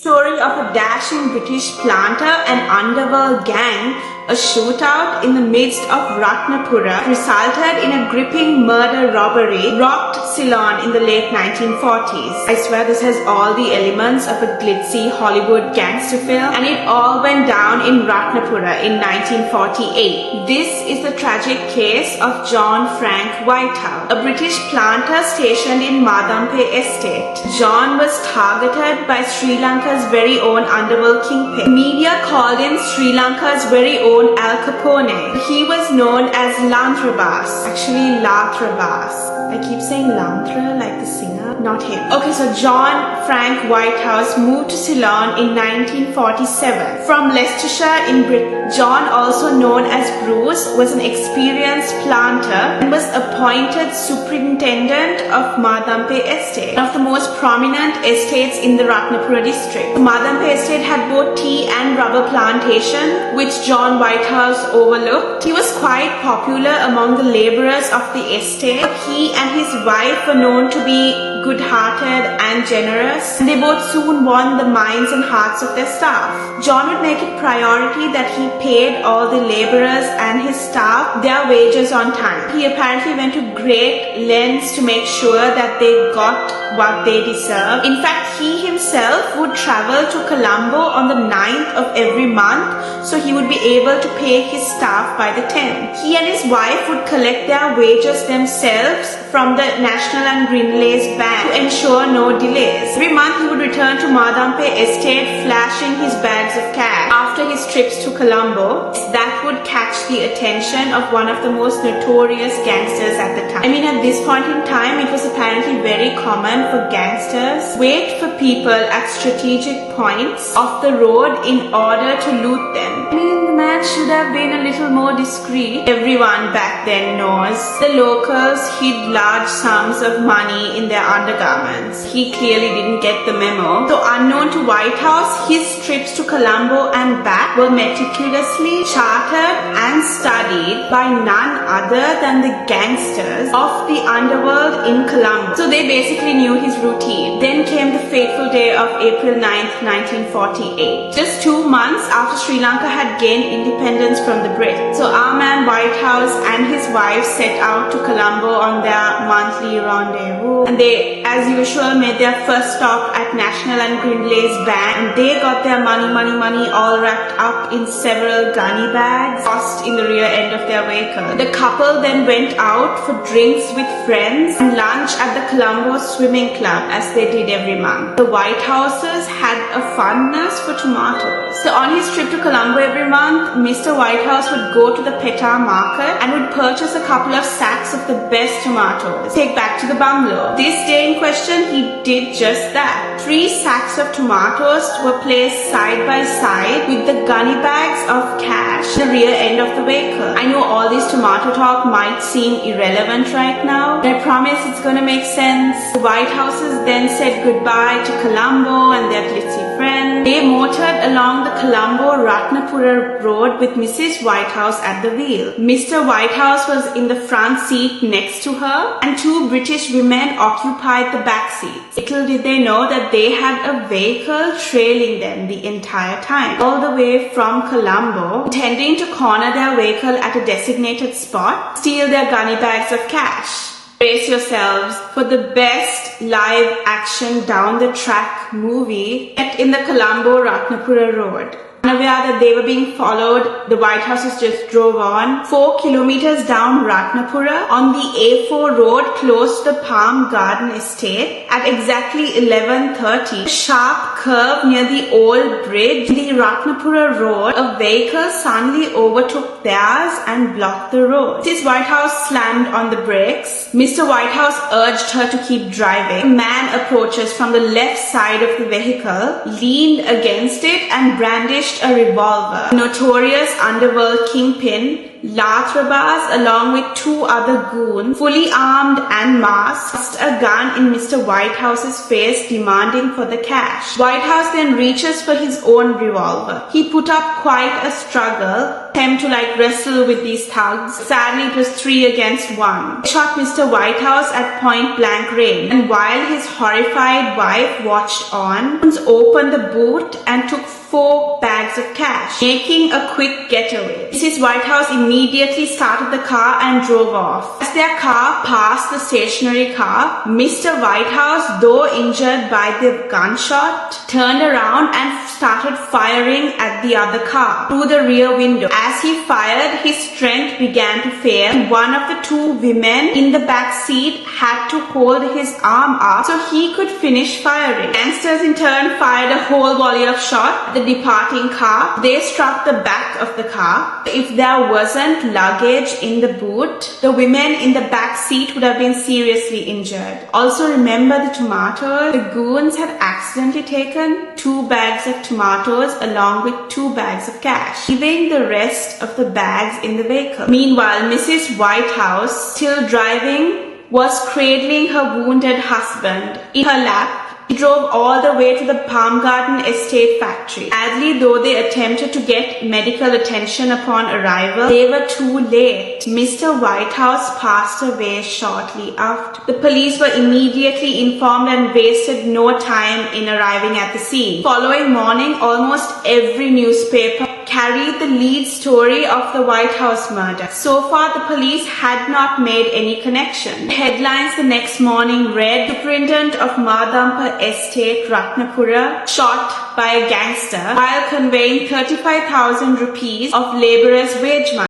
Story of a dashing British planter and underworld gang. A shootout in the midst of Ratnapura resulted in a gripping murder robbery rocked Ceylon in the late 1940s. I swear this has all the elements of a glitzy Hollywood gangster film, and it all went down in Ratnapura in 1948. This is the tragic case of John Frank Whitehouse, a British planter stationed in Madampe Estate. John was targeted by Sri Lanka's very own underworld kingpin. Media called him Sri Lanka's very own Al Capone. He was known as Lantrabas, actually Lathrabas. I keep saying Lantra like the singer, not him. Okay, so John Frank Whitehouse moved to Ceylon in 1947 from Leicestershire in Britain. John, also known as Bruce, was an experienced planter and was appointed superintendent of Madampe Estate, one of the most prominent estates in the Ratnapura district. The Madampe Estate had both tea and rubber plantation, which John Whitehouse overlooked. He was quite popular among the labourers of the estate. He and his wife were known to be good-hearted and generous, and they both soon won the minds and hearts of their staff. John would make it priority that he paid all the labourers and his staff their wages on time. He apparently went to great lengths to make sure that they got what they deserved. In fact, he himself would travel to Colombo on the 9th of every month, so he would be able to pay his staff by the 10th. He and his wife would collect their wages themselves from the National and Greenlays Bank to ensure no delays. Every month he would return to Madampe Estate flashing his bags of cash. After his trips to Colombo, that would catch the attention of one of the most notorious gangsters at the time. I mean, at this point in time, it was apparently very common for gangsters wait for people at strategic points of the road in order to loot them. I mean, the man should have been a little more discreet. Everyone back then knows the locals hid large sums of money in their undergarments. He clearly didn't get the memo. So unknown to Whitehouse, his trips to Colombo and back were meticulously charted and studied by none other than the gangsters of the underworld in Colombo. So they basically knew his routine. Then came the fateful day of April 9th, 1948. Just 2 months after Sri Lanka had gained independence from the Brits. So our man Whitehouse and his wife set out to Colombo on their monthly rendezvous. And they, as usual, made their first stop at National and Greenlays Bank. And they got their money all wrapped up in several gunny bags tossed in the rear end of their vehicle. The couple then went out for drinks with friends and lunch at the Colombo Swimming Club, as they did every month. The Whitehouses had a fondness for tomatoes. So on his trip to Colombo every month, Mr. Whitehouse would go to the Petah market and would purchase a couple of sacks of the best tomatoes, take back to the bungalow. This day in question, he did just that. 3 sacks of tomatoes were placed side by side with the gunny bags of cash in the rear end of the vehicle. I know all this tomato talk might seem irrelevant right now, but I promise it's gonna make sense. The Whitehouses then said goodbye to Colombo and their glitzy friend. They motored along the Colombo-Ratnapura road with Mrs. Whitehouse at the wheel. Mr. Whitehouse was in the front seat next to her, and 2 British women occupied the back seats. Little did they know that they had a vehicle trailing them the entire time, all the way from Colombo, intending to corner their vehicle at a designated spot, steal their gunny bags of cash. Brace yourselves for the best live action down the track movie set in the Colombo-Ratnapura road. Unaware that they were being followed, the Whitehouses just drove on 4 kilometers down Ratnapura on the A4 road close to the Palm Garden Estate at exactly 11:30. A sharp curve near the old bridge in the Ratnapura road, a vehicle suddenly overtook theirs and blocked the road. Mrs. Whitehouse slammed on the brakes. Mr. Whitehouse urged her to keep driving. A man approaches from the left side of the vehicle, leaned against it and brandished a revolver. The notorious underworld kingpin Lathrabas, along with two other goons, fully armed and masked, thrust a gun in Mr. Whitehouse's face, demanding for the cash. Whitehouse then reaches for his own revolver. He put up quite a struggle, attempt to wrestle with these thugs. Sadly, it was 3 against 1. They shot Mr. Whitehouse at point blank range, and while his horrified wife watched on, goons opened the boot and took 4 bags of cash, making a quick getaway. Mrs. Whitehouse immediately started the car and drove off. As their car passed the stationary car, Mr. Whitehouse, though injured by the gunshot, turned around and started firing at the other car through the rear window. As he fired, his strength began to fail. One of the 2 women in the back seat had to hold his arm up so he could finish firing. Gangsters in turn fired a whole volley of shots at the departing car. They struck the back of the car. If there wasn't luggage in the boot, the women in the back seat would have been seriously injured. Also remember the tomatoes. The goons had accidentally taken 2 bags of tomatoes along with 2 bags of cash, leaving the rest of the bags in the vehicle. Meanwhile, Mrs. Whitehouse, still driving, was cradling her wounded husband in her lap. He drove all the way to the Palm Garden Estate factory. Sadly, though they attempted to get medical attention upon arrival, they were too late. Mr. Whitehouse passed away shortly after. The police were immediately informed and wasted no time in arriving at the scene. Following morning, almost every newspaper carried the lead story of the Whitehouse murder. So far, the police had not made any connection. Headlines the next morning read, Superintendent of Madampa Estate, Ratnapura, shot by a gangster while conveying 35,000 rupees of laborers' wage money.